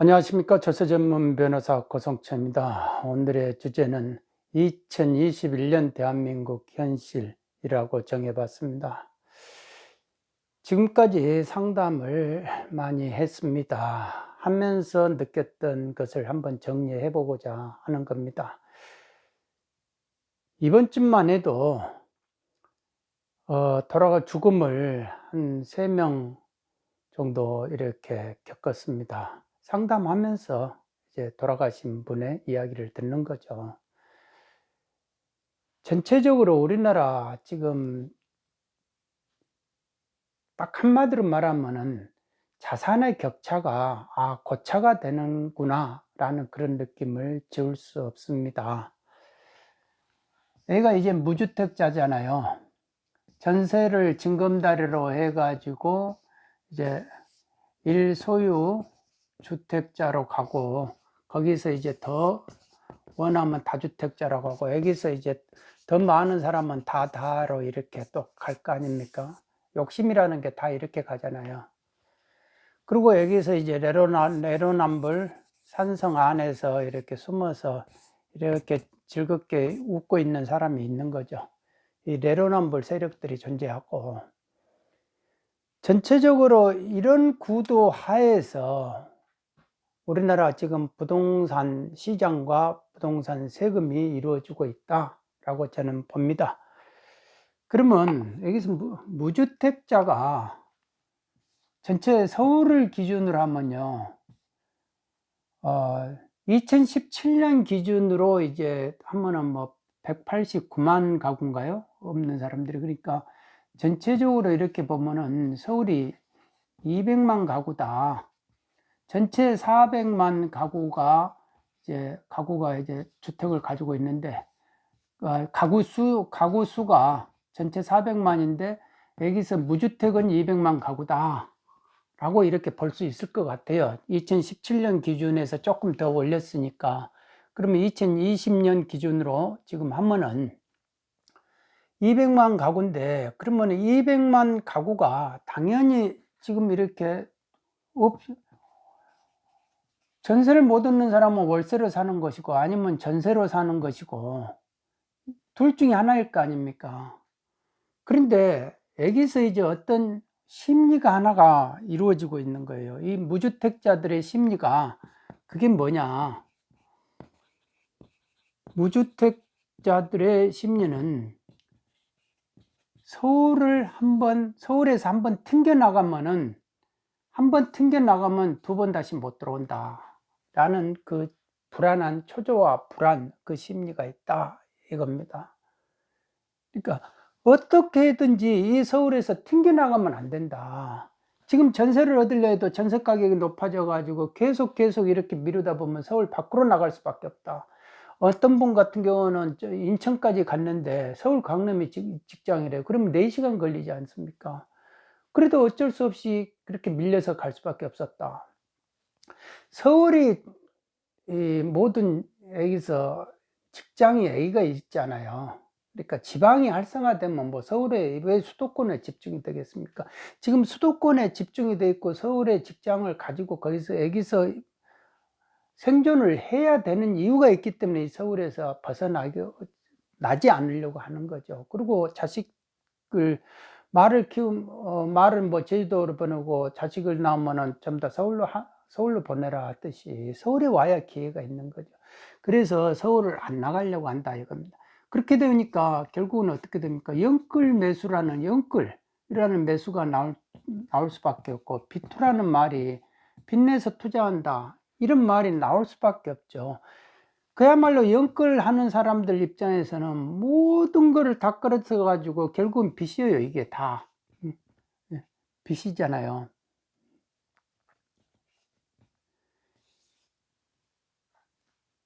안녕하십니까. 조세 전문 변호사 고성철입니다. 오늘의 주제는 2021년 대한민국 현실이라고 정해봤습니다. 지금까지 상담을 많이 했습니다. 하면서 느꼈던 것을 한번 정리해 보고자 하는 겁니다. 이번 주만 해도 돌아가 죽음을 한 3명 정도 이렇게 겪었습니다. 상담하면서 이제 돌아가신 분의 이야기를 듣는 거죠. 전체적으로 우리나라 지금 딱 한마디로 말하면은 자산의 격차가 고차가 되는구나 라는 그런 느낌을 지울 수 없습니다. 얘가 이제 무주택자잖아요. 전세를 징검다리로 해가지고 이제 일소유 주택자로 가고, 거기서 이제 더 원하면 다주택자라고 하고, 여기서 이제 더 많은 사람은 다로 이렇게 또 갈 거 아닙니까? 욕심이라는 게 다 이렇게 가잖아요. 그리고 여기서 이제 내로남불 산성 안에서 이렇게 숨어서 이렇게 즐겁게 웃고 있는 사람이 있는 거죠. 이 내로남불 세력들이 존재하고, 전체적으로 이런 구도 하에서 우리나라 지금 부동산 시장과 부동산 세금이 이루어지고 있다라고 저는 봅니다. 그러면 여기서 무주택자가 전체 서울을 기준으로 하면요, 2017년 기준으로 이제 하면은 뭐 189만 가구인가요? 없는 사람들이. 그러니까 전체적으로 이렇게 보면은 서울이 200만 가구다. 전체 400만 가구가 이제 주택을 가지고 있는데, 가구 수가 전체 400만인데 여기서 무주택은 200만 가구다 라고 이렇게 볼 수 있을 것 같아요. 2017년 기준에서 조금 더 올렸으니까. 그러면 2020년 기준으로 지금 하면은 200만 가구인데, 그러면 200만 가구가 당연히 지금 이렇게 전세를 못 얻는 사람은 월세로 사는 것이고, 아니면 전세로 사는 것이고, 둘 중에 하나일 거 아닙니까? 그런데 여기서 이제 어떤 심리가 하나가 이루어지고 있는 거예요. 이 무주택자들의 심리가, 그게 뭐냐? 무주택자들의 심리는 서울에서 한번 튕겨나가면은, 한번 튕겨나가면 두 번 다시 못 들어온다 라는 그 불안한 초조와 불안, 그 심리가 있다 이겁니다. 그러니까 어떻게든지 이 서울에서 튕겨나가면 안 된다. 지금 전세를 얻으려 해도 전세 가격이 높아져 가지고 계속 이렇게 미루다 보면 서울 밖으로 나갈 수밖에 없다. 어떤 분 같은 경우는 인천까지 갔는데 서울 강남이 직장이래요. 그러면 4시간 걸리지 않습니까? 그래도 어쩔 수 없이 그렇게 밀려서 갈 수밖에 없었다. 서울이 모든 여기서 직장이 A가 있잖아요. 그러니까 지방이 활성화되면 뭐 서울에 왜 수도권에 집중이 되겠습니까? 지금 수도권에 집중이 돼 있고 서울에 직장을 가지고 여기서 생존을 해야 되는 이유가 있기 때문에 서울에서 나지 않으려고 하는 거죠. 그리고 자식을 말은 뭐 제주도로 보내고 자식을 낳으면은 좀 더 서울로 보내라 하듯이 서울에 와야 기회가 있는 거죠. 그래서 서울을 안 나가려고 한다 이겁니다. 그렇게 되니까 결국은 어떻게 됩니까? 영끌이라는 매수가 나올 수밖에 없고, 비투라는 말이, 빚내서 투자한다 이런 말이 나올 수밖에 없죠. 그야말로 영끌하는 사람들 입장에서는 모든 거를 다 끌어서 가지고 결국은 빚이에요. 이게 다 빚이잖아요.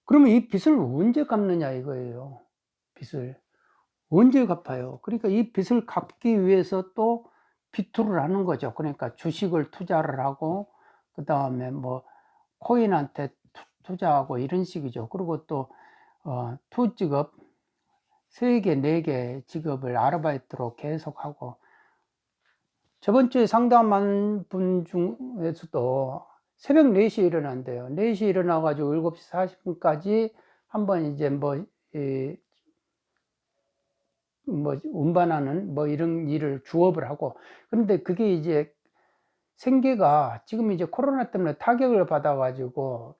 그러면 이 빚을 언제 갚느냐 이거예요. 빚을 언제 갚아요? 그러니까 이 빚을 갚기 위해서 또 비투를 하는 거죠. 그러니까 주식을 투자를 하고, 그 다음에 뭐 코인한테 투자하고 이런 식이죠. 그리고 또 투직업 3개, 4개 직업을 아르바이트로 계속하고, 저번 주에 상담한 분 중에서도 새벽 4시에 일어난대요. 4시에 일어나가지고 7시 40분까지 한번 이제 운반하는 이런 일을 주업을 하고, 그런데 그게 이제 생계가 지금 이제 코로나 때문에 타격을 받아가지고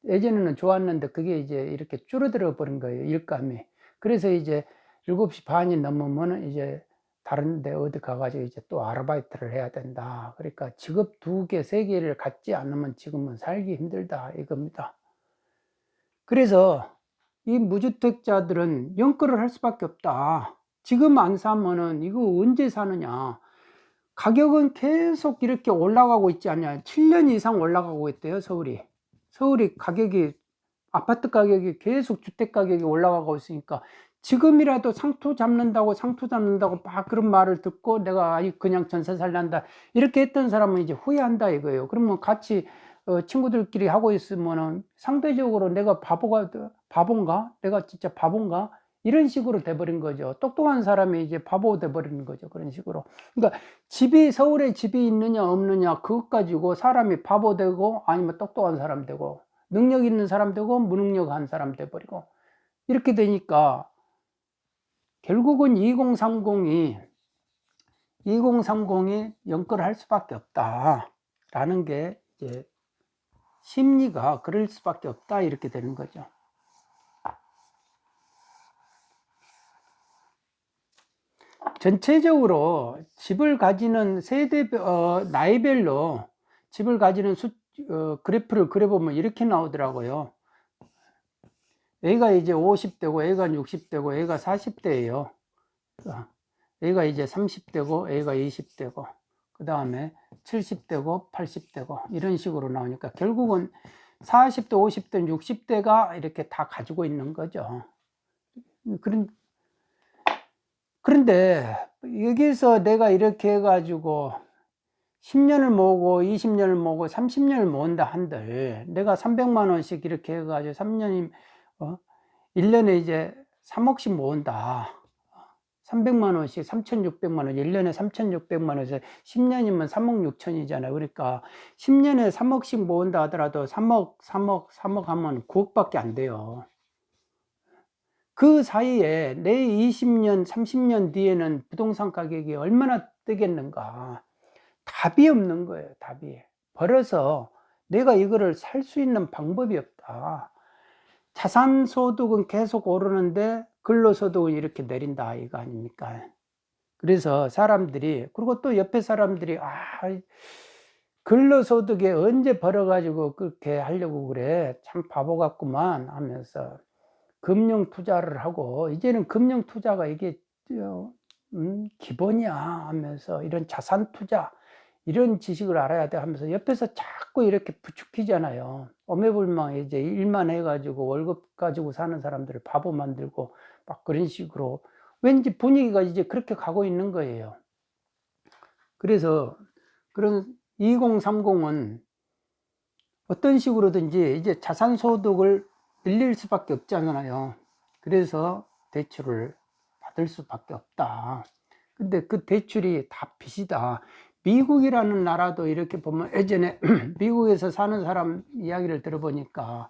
예전에는 좋았는데 그게 이제 이렇게 줄어들어 버린 거예요, 일감이. 그래서 이제 7시 반이 넘으면 이제 다른 데 어디 가가지고 이제 또 아르바이트를 해야 된다. 그러니까 직업 2개, 3개를 갖지 않으면 지금은 살기 힘들다, 이겁니다. 그래서 이 무주택자들은 연끌을 할 수밖에 없다. 지금 안 사면은 이거 언제 사느냐. 가격은 계속 이렇게 올라가고 있지 않냐. 7년 이상 올라가고 있대요, 서울이. 서울이 가격이, 아파트 가격이 계속 주택 가격이 올라가고 있으니까 지금이라도 상투 잡는다고 막 그런 말을 듣고 내가 그냥 전세 살란다 이렇게 했던 사람은 이제 후회한다 이거예요. 그러면 같이 친구들끼리 하고 있으면은 상대적으로 내가 바본가? 내가 진짜 바본가? 이런 식으로 돼버린 거죠. 똑똑한 사람이 이제 바보 돼버리는 거죠. 그런 식으로. 그러니까 서울에 집이 있느냐 없느냐 그것 가지고 사람이 바보 되고 아니면 똑똑한 사람 되고 능력 있는 사람 되고 무능력한 사람 돼버리고 이렇게 되니까 결국은 2030이 연끌할 수밖에 없다라는 게 이제 심리가 그럴 수밖에 없다 이렇게 되는 거죠. 전체적으로 집을 가지는 나이별로 집을 가지는 그래프를 그려보면 이렇게 나오더라고요. A가 이제 50대고 A가 60대고 A가 40대예요. A가 이제 30대고 A가 20대고 그 다음에 70대고 80대고 이런 식으로 나오니까 결국은 40대, 50대, 60대가 이렇게 다 가지고 있는 거죠. 그런데 여기서 내가 이렇게 해가지고 10년을 모으고 20년을 모으고 30년을 모은다 한들 내가 300만 원씩 이렇게 해가지고 3년이 1년에 이제 3억씩 모은다. 300만 원씩 3,600만 원, 1년에 3,600만 원에서 10년이면 3억 6천이잖아요. 그러니까 10년에 3억씩 모은다 하더라도 3억 하면 9억밖에 안 돼요. 그 사이에 내 20년, 30년 뒤에는 부동산 가격이 얼마나 뜨겠는가. 답이 없는 거예요, 답이. 벌어서 내가 이거를 살 수 있는 방법이 없다. 자산소득은 계속 오르는데 근로소득은 이렇게 내린다, 이거 아닙니까? 그래서 사람들이, 그리고 또 옆에 사람들이, 근로소득에 언제 벌어가지고 그렇게 하려고 그래. 참 바보 같구만 하면서 금융 투자를 하고, 이제는 금융 투자가 이게 기본이야 하면서 이런 자산 투자, 이런 지식을 알아야 돼 하면서 옆에서 자꾸 이렇게 부추기잖아요. 어매불망 이제 일만 해가지고 월급 가지고 사는 사람들을 바보 만들고 막 그런 식으로 왠지 분위기가 이제 그렇게 가고 있는 거예요. 그래서 그런 2030은 어떤 식으로든지 이제 자산소득을 늘릴 수밖에 없잖아요. 그래서 대출을 받을 수밖에 없다. 근데 그 대출이 다 빚이다. 미국이라는 나라도 이렇게 보면 예전에 미국에서 사는 사람 이야기를 들어보니까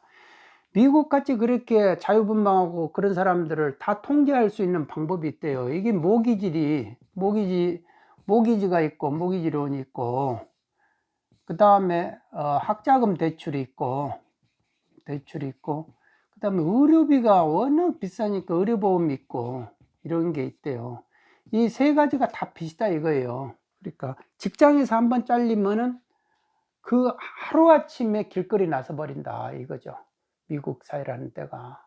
미국같이 그렇게 자유분방하고 그런 사람들을 다 통제할 수 있는 방법이 있대요. 이게 모기지가 있고 모기지론이 있고 그 다음에 학자금 대출이 있고 그 다음에 의료비가 워낙 비싸니까 의료보험이 있고 이런 게 있대요. 이 세 가지가 다 비슷하다 이거예요. 그러니까 직장에서 한번 잘리면은 그 하루아침에 길거리 나서 버린다 이거죠. 미국 사회라는 데가.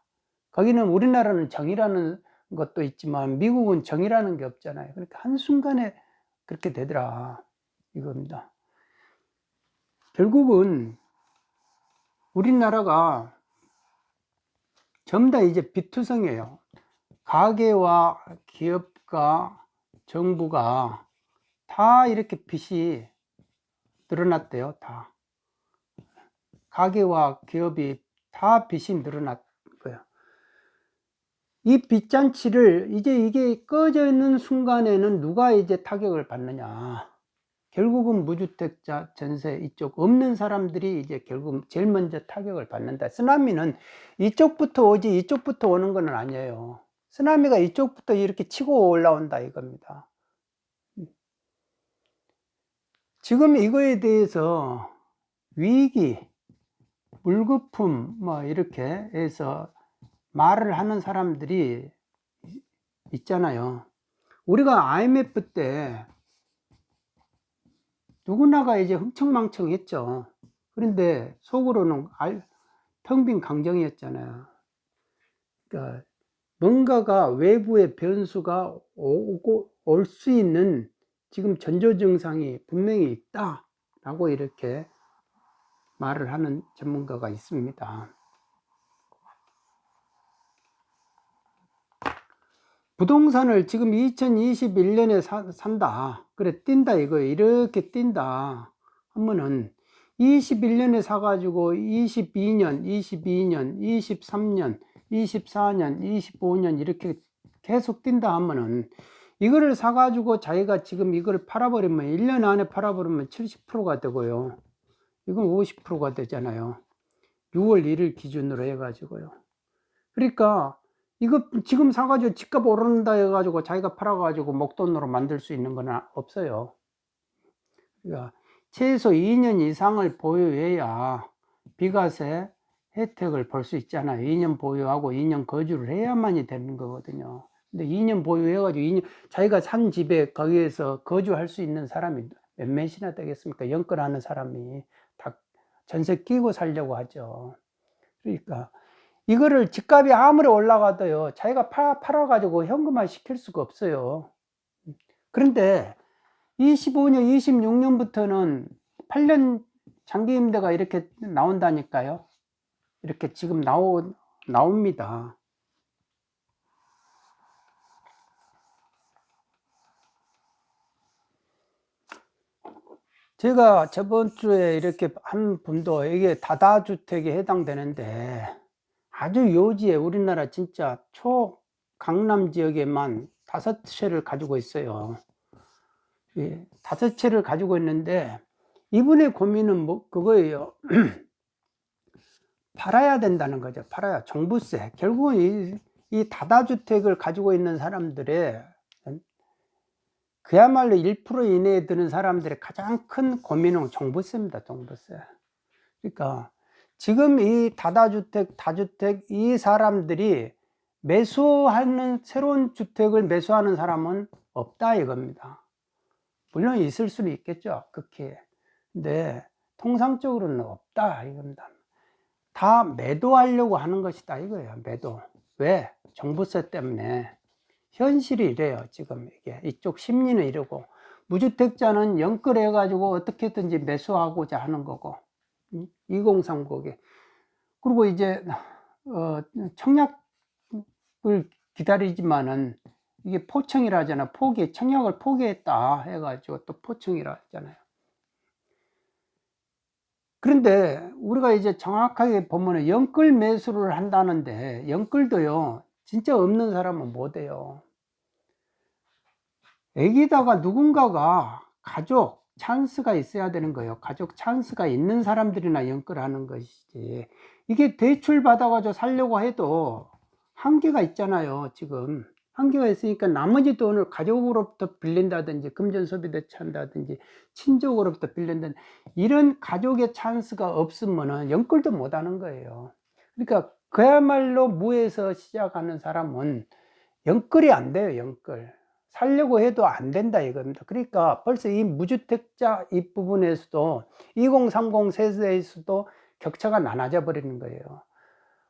거기는 우리나라는 정이라는 것도 있지만 미국은 정이라는 게 없잖아요. 그러니까 한순간에 그렇게 되더라 이겁니다. 결국은 우리나라가 전부 다 이제 빚투성이에요. 가계와 기업과 정부가 다 이렇게 빚이 늘어났대요. 다 가계와 기업이 다 빚이 늘어났고요. 이 빚잔치를 이제 이게 꺼져 있는 순간에는 누가 이제 타격을 받느냐? 결국은 무주택자, 전세 이쪽 없는 사람들이 이제 결국 제일 먼저 타격을 받는다. 쓰나미는 이쪽부터 오지 이쪽부터 오는 건 아니에요. 쓰나미가 이쪽부터 이렇게 치고 올라온다 이겁니다. 지금 이거에 대해서 위기, 물거품 뭐 이렇게 해서 말을 하는 사람들이 있잖아요. 우리가 IMF 때 누구나가 이제 흥청망청했죠. 그런데 속으로는 텅 빈 강정이었잖아요. 그러니까 뭔가가 외부의 변수가 오고 올 수 있는 지금 전조 증상이 분명히 있다라고 이렇게 말을 하는 전문가가 있습니다. 부동산을 지금 2021년에 산다. 그래, 뛴다, 이거. 이렇게 뛴다. 하면은, 21년에 사가지고 22년, 23년, 24년, 25년 이렇게 계속 뛴다 하면은, 이거를 사가지고 자기가 지금 이걸 팔아버리면, 1년 안에 팔아버리면 70%가 되고요. 이건 50%가 되잖아요. 6월 1일 기준으로 해가지고요. 그러니까, 이거 지금 사가지고 집값 오른다 해가지고 자기가 팔아가지고 목돈으로 만들 수 있는 건 없어요. 그러니까 최소 2년 이상을 보유해야 비과세 혜택을 볼 수 있잖아요. 2년 보유하고 2년 거주를 해야만이 되는 거거든요. 근데 2년 보유해가지고 2년 자기가 산 집에 거기에서 거주할 수 있는 사람이 몇몇이나 되겠습니까? 연끌하는 사람이 다 전세 끼고 살려고 하죠. 그러니까 이거를 집값이 아무리 올라가도요, 자기가 팔아가지고 현금화 시킬 수가 없어요. 그런데 25년, 26년부터는 8년 장기 임대가 이렇게 나온다니까요. 이렇게 지금 나옵니다. 제가 저번 주에 이렇게 한 분도 이게 다다주택에 해당되는데, 아주 요지에 우리나라 진짜 초강남 지역에만 5채를 가지고 있어요. 5채를 가지고 있는데 이분의 고민은 뭐 그거예요. 팔아야 된다는 거죠. 팔아야. 종부세. 결국은 이 다다주택을 가지고 있는 사람들의 그야말로 1% 이내에 드는 사람들의 가장 큰 고민은 종부세입니다. 종부세. 그러니까 지금 이 다다주택, 다주택 이 사람들이 매수하는 새로운 주택을 매수하는 사람은 없다 이겁니다. 물론 있을 수는 있겠죠. 극히. 근데 통상적으로는 없다 이겁니다. 다 매도하려고 하는 것이다 이거예요. 매도. 왜? 종부세 때문에. 현실이 이래요. 지금 이게 이쪽 심리는 이러고 무주택자는 연끌해 가지고 어떻게든지 매수하고자 하는 거고 2030에 그리고 이제 청약을 기다리지만은 이게 포청이라 하잖아. 청약을 포기했다 해가지고 또 포청이라 하잖아요. 그런데 우리가 이제 정확하게 보면은 연끌 매수를 한다는데 연끌도요 진짜 없는 사람은 못 해요. 여기다가 누군가가 가족 찬스가 있어야 되는 거예요. 가족 찬스가 있는 사람들이나 연끌하는 것이지. 이게 대출 받아가지고 살려고 해도 한계가 있잖아요. 지금 한계가 있으니까 나머지 돈을 가족으로부터 빌린다든지 금전소비대체 한다든지 친족으로부터 빌린다든지 이런 가족의 찬스가 없으면은 연끌도 못 하는 거예요. 그러니까 그야말로 무에서 시작하는 사람은 연끌이 안 돼요. 연끌 살려고 해도 안 된다 이겁니다. 그러니까 벌써 이 무주택자 이 부분에서도 2030 세대에서도 격차가 나눠져 버리는 거예요.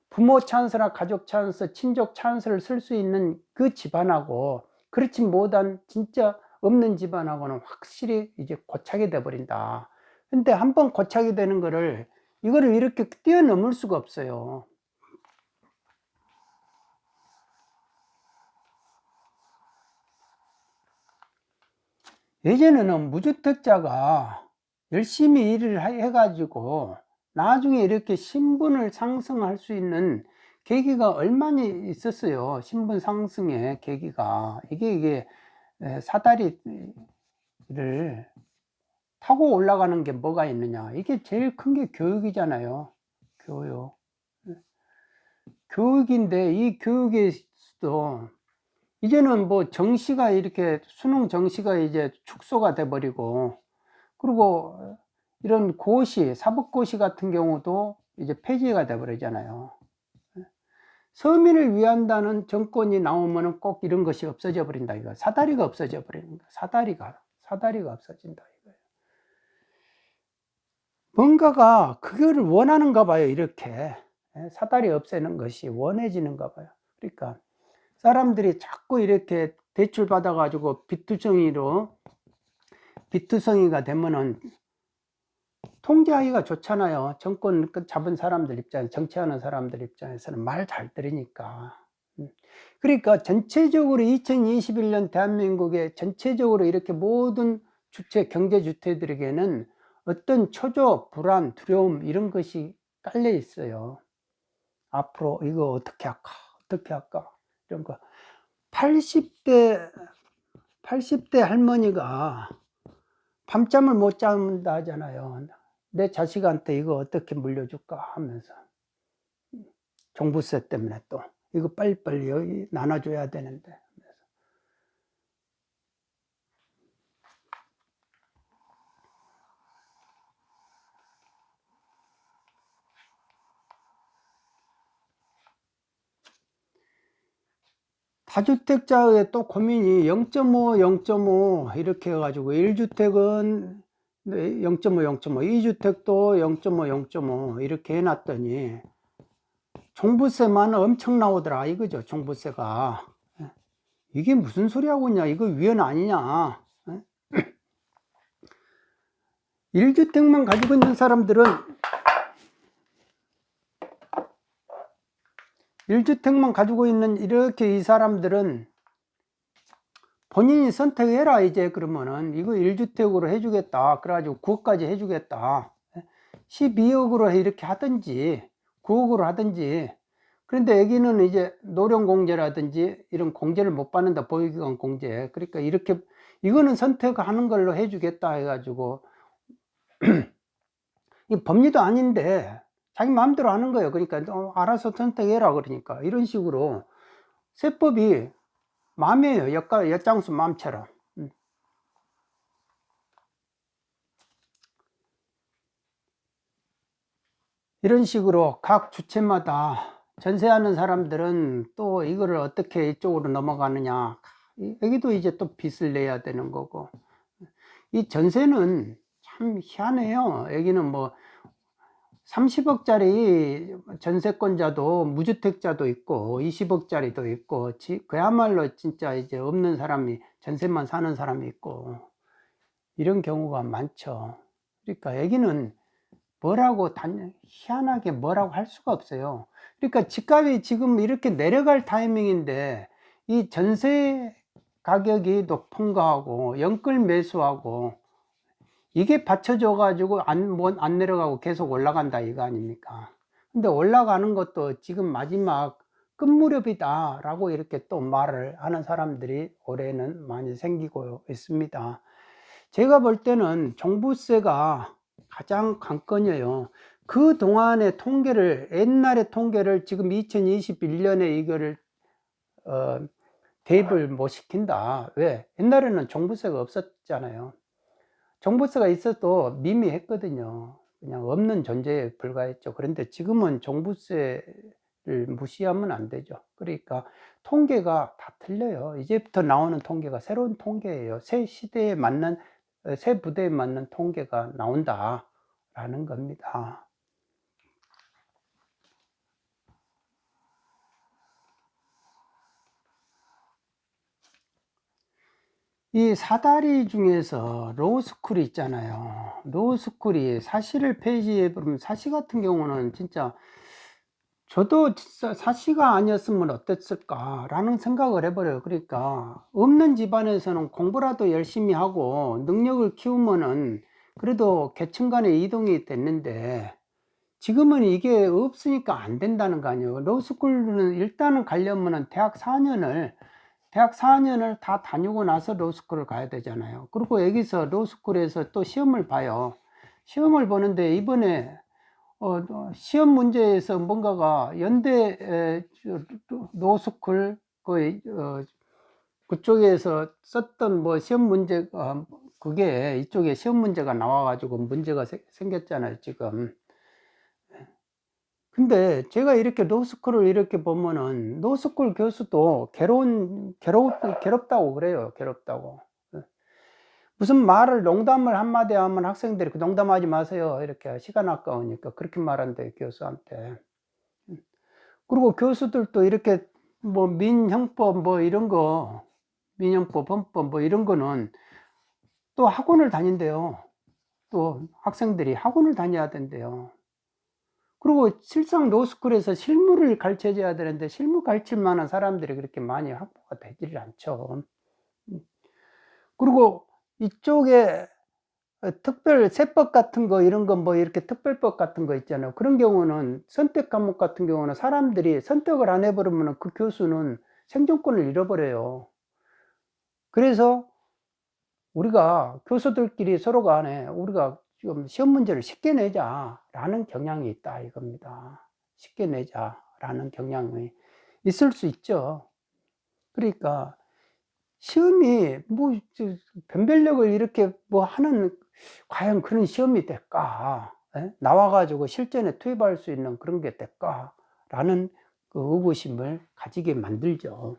부모 찬스나 가족 찬스, 친족 찬스를 쓸 수 있는 그 집안하고 그렇지 못한 진짜 없는 집안하고는 확실히 이제 고착이 돼 버린다. 근데 한번 고착이 되는 거를 이거를 이렇게 뛰어넘을 수가 없어요. 예전에는 무주택자가 열심히 일을 해가지고 나중에 이렇게 신분을 상승할 수 있는 계기가 얼마나 있었어요. 신분 상승의 계기가. 이게 사다리를 타고 올라가는 게 뭐가 있느냐. 이게 제일 큰 게 교육이잖아요. 교육. 교육인데 이 교육에서도 이제는 뭐 정시가 이렇게 수능 정시가 이제 축소가 돼 버리고, 그리고 이런 고시, 사법고시 같은 경우도 이제 폐지가 돼 버리잖아요. 서민을 위한다는 정권이 나오면은 꼭 이런 것이 없어져 버린다 이거. 사다리가 없어져 버리는 거야. 사다리가 없어진다 이거예요. 뭔가가 그거를 원하는가 봐요. 이렇게 사다리 없애는 것이 원해지는가 봐요. 그러니까 사람들이 자꾸 이렇게 대출 받아 가지고 비투성이가 되면은 통제하기가 좋잖아요. 정권 잡은 사람들 입장에, 정치하는 사람들 입장에서는 말 잘 들으니까. 그러니까 전체적으로 2021년 대한민국의 전체적으로 이렇게 모든 주체, 경제 주체들에게는 어떤 초조, 불안, 두려움 이런 것이 깔려 있어요. 앞으로 이거 어떻게 할까 이런 거. 80대 할머니가 밤잠을 못 잔다 하잖아요. 내 자식한테 이거 어떻게 물려줄까 하면서. 종부세 때문에 또 이거 빨리빨리 여기 나눠줘야 되는데. 다주택자의 또 고민이 0.5, 0.5 이렇게 해가지고 1주택은 0.5, 0.5, 2주택도 0.5, 0.5 이렇게 해놨더니 종부세만 엄청 나오더라 이거죠. 종부세가. 이게 무슨 소리 하고 있냐, 이거 위헌 아니냐. 1주택만 가지고 있는 사람들은 1주택만 가지고 있는 이렇게 이 사람들은 본인이 선택해라 이제. 그러면은 이거 1주택으로 해주겠다 그래가지고 9억까지 해주겠다 12억으로 이렇게 하든지 9억으로 하든지. 그런데 여기는 이제 노령공제라든지 이런 공제를 못 받는다, 보육기관 공제. 그러니까 이렇게 이거는 선택하는 걸로 해주겠다 해가지고 이 법리도 아닌데 자기 마음대로 하는 거예요. 그러니까 알아서 선택해라 그러니까 이런 식으로 세법이 마음이에요. 엿장수 마음처럼. 이런 식으로 각 주체마다 전세하는 사람들은 또 이거를 어떻게 이쪽으로 넘어가느냐. 여기도 이제 또 빚을 내야 되는 거고. 이 전세는 참 희한해요. 여기는 뭐 30억짜리 전세권자도 무주택자도 있고 20억짜리도 있고 그야말로 진짜 이제 없는 사람이 전세만 사는 사람이 있고 이런 경우가 많죠. 그러니까 여기는 뭐라고 희한하게 뭐라고 할 수가 없어요. 그러니까 집값이 지금 이렇게 내려갈 타이밍인데 이 전세 가격이 높은 거하고 연끌 매수하고 이게 받쳐져 가지고 안 내려가고 계속 올라간다 이거 아닙니까? 근데 올라가는 것도 지금 마지막 끝무렵이다 라고 이렇게 또 말을 하는 사람들이 올해는 많이 생기고 있습니다. 제가 볼 때는 종부세가 가장 관건이에요. 그 동안의 통계를, 옛날의 통계를 지금 2021년에 이거를 대입을 못 시킨다. 왜? 옛날에는 종부세가 없었잖아요. 종부세가 있어도 미미했거든요. 그냥 없는 존재에 불과했죠. 그런데 지금은 종부세를 무시하면 안 되죠. 그러니까 통계가 다 틀려요. 이제부터 나오는 통계가 새로운 통계예요. 새 시대에 맞는, 새 부대에 맞는 통계가 나온다라는 겁니다. 이 사다리 중에서 로우스쿨이 있잖아요. 로우스쿨이 사시를 폐지해 버리면, 사시 같은 경우는 진짜 저도 진짜 사시가 아니었으면 어땠을까 라는 생각을 해버려요. 그러니까 없는 집안에서는 공부라도 열심히 하고 능력을 키우면은 그래도 계층 간의 이동이 됐는데 지금은 이게 없으니까 안 된다는 거 아니에요. 로스쿨은 일단은 가려면은 대학 4년을 대학 4년을 다 다니고 나서 로스쿨을 가야 되잖아요. 그리고 여기서 로스쿨에서 또 시험을 봐요. 시험을 보는데 이번에 시험 문제에서 뭔가가 연대 로스쿨 그쪽에서 썼던 뭐 시험 문제 그게 이쪽에 시험 문제가 나와가지고 문제가 생겼잖아요 지금. 근데 제가 이렇게 로스쿨을 이렇게 보면은 로스쿨 교수도 괴롭다고 그래요. 괴롭다고. 무슨 말을 농담을 한마디 하면 학생들이 그 농담하지 마세요 이렇게 시간 아까우니까 그렇게 말한대 교수한테. 그리고 교수들도 이렇게 뭐 민형법 뭐 이런 거 민형법 헌법 뭐 이런 거는 또 학원을 다닌대요. 또 학생들이 학원을 다녀야 된대요. 그리고 실상 로스쿨에서 실무를 가르쳐 줘야 되는데 실무 가르칠 만한 사람들이 그렇게 많이 확보가 되지를 않죠. 그리고 이쪽에 특별 세법 같은 거 이런 거 뭐 이렇게 특별법 같은 거 있잖아요. 그런 경우는 선택 과목 같은 경우는 사람들이 선택을 안 해버리면 그 교수는 생존권을 잃어버려요. 그래서 우리가 교수들끼리 서로 간에 우리가 좀 시험 문제를 쉽게 내자라는 경향이 있다 이겁니다. 쉽게 내자라는 경향이 있을 수 있죠. 그러니까 시험이 뭐 변별력을 이렇게 뭐 하는 과연 그런 시험이 될까? 나와가지고 실전에 투입할 수 있는 그런 게 될까라는 그 의구심을 가지게 만들죠.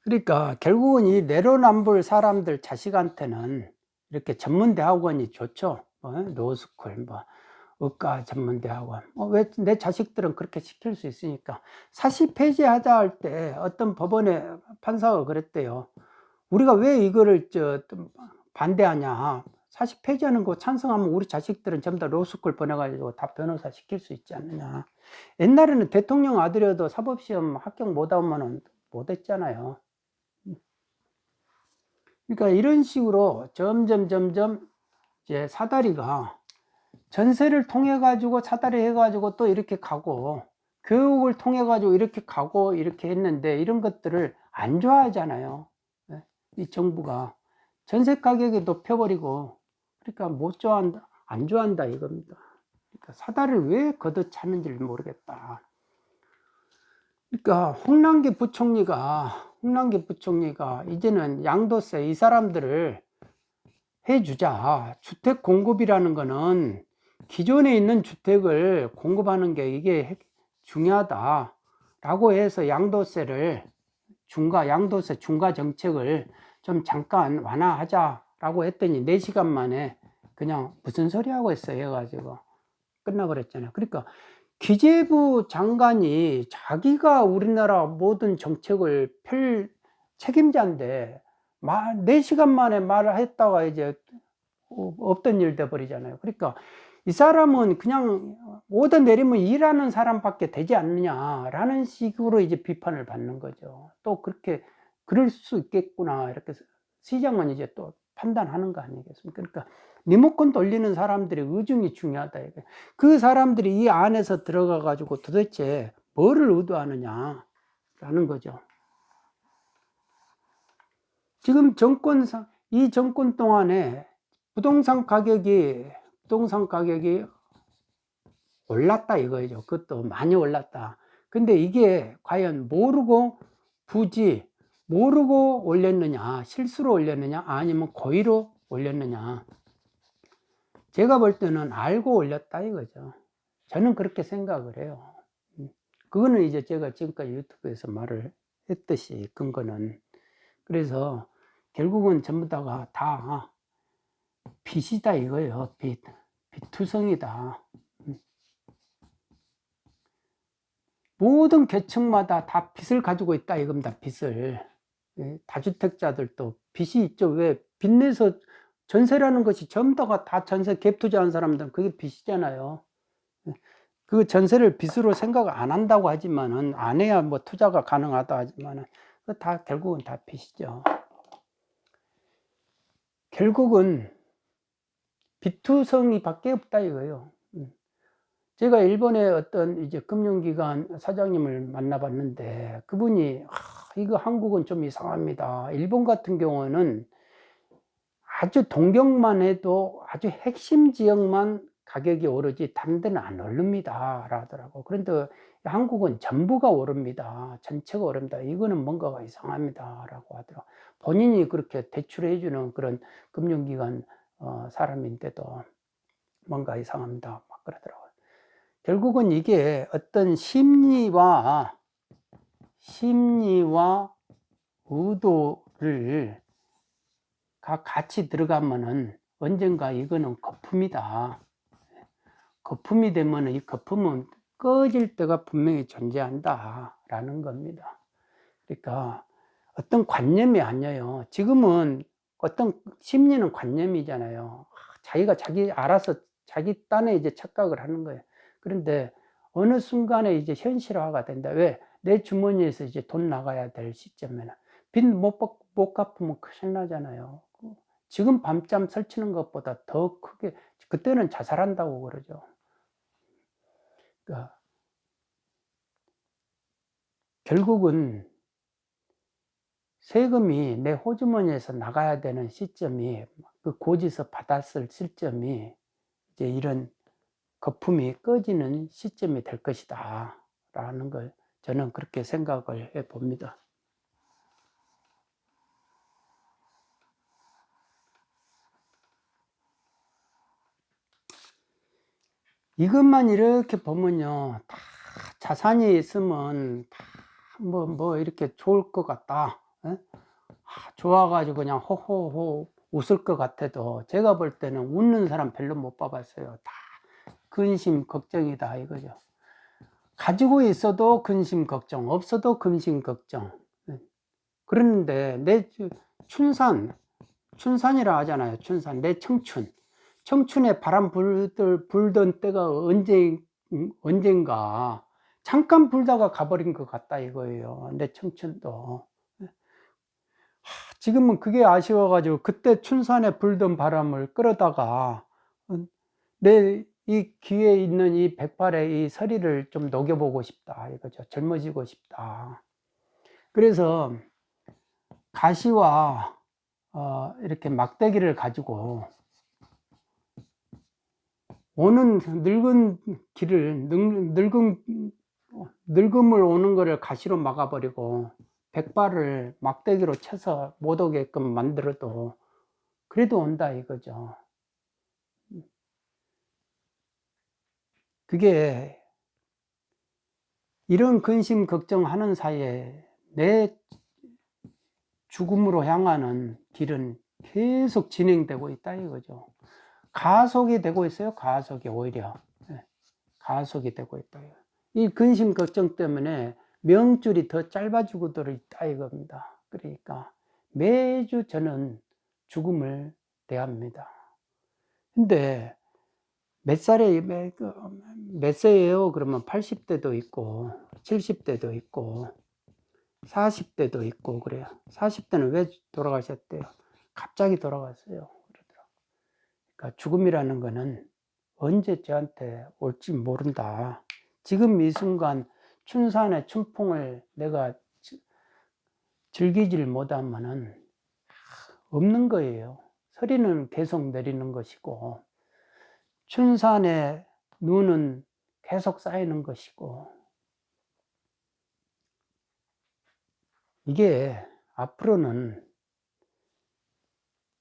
그러니까 결국은 이 내로남불 사람들 자식한테는 이렇게 전문대학원이 좋죠. 로스쿨, 뭐 의과 전문대학원. 왜 내 자식들은 그렇게 시킬 수 있으니까. 사시 폐지하자 할 때 어떤 법원의 판사가 그랬대요. 우리가 왜 이거를 반대하냐. 사시 폐지하는 거 찬성하면 우리 자식들은 전부 다 로스쿨 보내가지고 다 변호사 시킬 수 있지 않느냐. 옛날에는 대통령 아들이어도 사법시험 합격 못하면 못했잖아요. 그러니까 이런 식으로 점점 이제 사다리가 전세를 통해 가지고 사다리 해 가지고 또 이렇게 가고 교육을 통해 가지고 이렇게 가고 이렇게 했는데 이런 것들을 안 좋아하잖아요. 이 정부가 전세 가격이 높여버리고 그러니까 못 좋아한다, 안 좋아한다 이겁니다. 그러니까 사다리를 왜 걷어차는지 모르겠다. 그러니까 홍남기 부총리가 이제는 양도세 이 사람들을 해주자. 주택 공급이라는 거는 기존에 있는 주택을 공급하는 게 이게 중요하다라고 해서 양도세 중과 정책을 좀 잠깐 완화하자라고 했더니 4시간 만에 그냥 무슨 소리 하고 있어 해가지고 끝나버렸잖아요. 그러니까 기재부 장관이 자기가 우리나라 모든 정책을 펼 책임자인데 4시간 만에 말을 했다가 이제 없던 일 돼 버리잖아요. 그러니까 이 사람은 그냥 오더 내리면 일하는 사람밖에 되지 않느냐라는 식으로 이제 비판을 받는 거죠. 또 그렇게 그럴 수 있겠구나 이렇게 시장은 이제 또 판단하는 거 아니겠습니까? 그러니까 리모컨 돌리는 사람들의 의중이 중요하다. 그 사람들이 이 안에서 들어가 가지고 도대체 뭐를 의도하느냐라는 거죠. 지금 이 정권 동안에 부동산 가격이 올랐다 이거죠. 그것도 많이 올랐다. 근데 이게 과연 모르고 올렸느냐, 실수로 올렸느냐, 아니면 고의로 올렸느냐. 제가 볼 때는 알고 올렸다 이거죠. 저는 그렇게 생각을 해요. 그거는 이제 제가 지금까지 유튜브에서 말을 했듯이 근거는. 그래서 결국은 전부 다가 다 빚이다 이거예요. 빚투성이다. 모든 계층마다 다 빚을 가지고 있다 이겁니다. 빚을. 다주택자들도 빚이 있죠. 왜 빚내서 전세라는 것이 전부 다가 다 전세 갭 투자한 사람들은 그게 빚이잖아요. 그 전세를 빚으로 생각 안 한다고 하지만은 안 해야 뭐 투자가 가능하다 하지만은 다 결국은 다 빚이죠. 결국은 빚투성이밖에 없다 이거예요. 제가 일본의 어떤 이제 금융기관 사장님을 만나봤는데 그분이 이거 한국은 좀 이상합니다. 일본 같은 경우는 아주 동경만 해도 아주 핵심 지역만 가격이 오르지 다른 데는 안 오릅니다 라더라고. 그런데 한국은 전부가 오릅니다. 전체가 오릅니다. 이거는 뭔가가 이상합니다 라고 하더라고. 본인이 그렇게 대출해 주는 그런 금융기관 사람인데도 뭔가 이상합니다 막 그러더라고요. 결국은 이게 어떤 심리와 의도를 같이 들어가면은 언젠가 이거는 거품이다. 거품이 되면 이 거품은 꺼질 때가 분명히 존재한다 라는 겁니다. 그러니까 어떤 관념이 아니에요. 지금은 어떤 심리는 관념이잖아요. 자기가 알아서 자기 딴에 이제 착각을 하는 거예요. 그런데 어느 순간에 이제 현실화가 된다. 왜? 내 주머니에서 이제 돈 나가야 될 시점에는 빚 못 갚으면 큰일 나잖아요. 지금 밤잠 설치는 것보다 더 크게, 그때는 자살한다고 그러죠. 그러니까 결국은 세금이 내 호주머니에서 나가야 되는 시점이, 그 고지서 받았을 시점이 이제 이런 거품이 꺼지는 시점이 될 것이다 라는 걸 저는 그렇게 생각을 해 봅니다. 이것만 이렇게 보면요, 다 자산이 있으면 다 뭐 이렇게 좋을 것 같다. 예? 좋아가지고 그냥 호호호 웃을 것 같아도 제가 볼 때는 웃는 사람 별로 못 봐봤어요. 다 근심 걱정이다 이거죠. 가지고 있어도 근심 걱정, 없어도 근심 걱정. 그런데 내 춘산이라 하잖아요. 춘산, 내 청춘에 바람 불던 때가 언젠가 잠깐 불다가 가버린 것 같다 이거예요. 내 청춘도. 지금은 그게 아쉬워가지고 그때 춘산에 불던 바람을 끌어다가 내 이 귀에 있는 이 백발의 이 서리를 좀 녹여보고 싶다 이거죠. 젊어지고 싶다. 그래서 가시와 이렇게 막대기를 가지고 오는 늙은 길을 늙음을 오는 거를 가시로 막아버리고 백발을 막대기로 쳐서 못 오게끔 만들어도 그래도 온다 이거죠. 그게 이런 근심 걱정하는 사이에 내 죽음으로 향하는 길은 계속 진행되고 있다 이거죠. 가속이 되고 있어요. 가속이 오히려 가속이 되고 있다. 이 근심 걱정 때문에 명줄이 더 짧아지고 있다 이겁니다. 그러니까 매주 저는 죽음을 대합니다. 근데 몇 세예요? 그러면 80대도 있고 70대도 있고 40대도 있고 그래요. 40대는 왜 돌아가셨대요? 갑자기 돌아갔어요. 그러더라고요. 그러니까 죽음이라는 거는 언제 저한테 올지 모른다. 지금 이 순간 춘산의 춘풍을 내가 즐기질 못하면은 없는 거예요. 서리는 계속 내리는 것이고 춘산의 눈은 계속 쌓이는 것이고 이게 앞으로는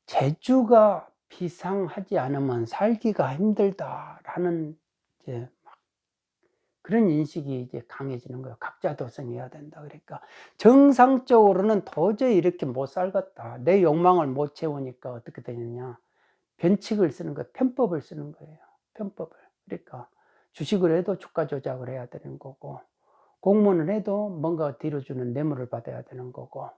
재주가 비상하지 않으면 살기가 힘들다라는 이제 그런 인식이 이제 강해지는 거예요. 각자 도생해야 된다. 그러니까 정상적으로는 도저히 이렇게 못 살겠다. 내 욕망을 못 채우니까 어떻게 되느냐. 변칙을 쓰는 거예요. 편법을 쓰는 거예요. 편법을. 그러니까 주식을 해도 주가 조작을 해야 되는 거고, 공무원을 해도 뭔가 뒤로 주는 뇌물을 받아야 되는 거고,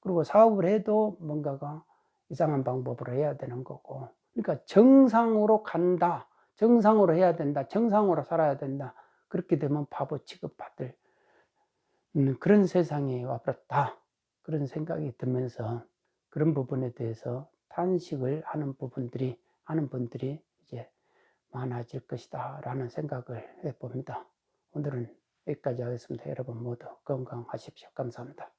그리고 사업을 해도 뭔가가 이상한 방법으로 해야 되는 거고. 그러니까 정상으로 간다. 정상으로 해야 된다. 정상으로 살아야 된다. 그렇게 되면 바보 취급받을 그런 세상이 와버렸다. 그런 생각이 들면서 그런 부분에 대해서 탄식을 하는 분들이 이제 많아질 것이다 라는 생각을 해봅니다. 오늘은 여기까지 하겠습니다. 여러분 모두 건강하십시오. 감사합니다.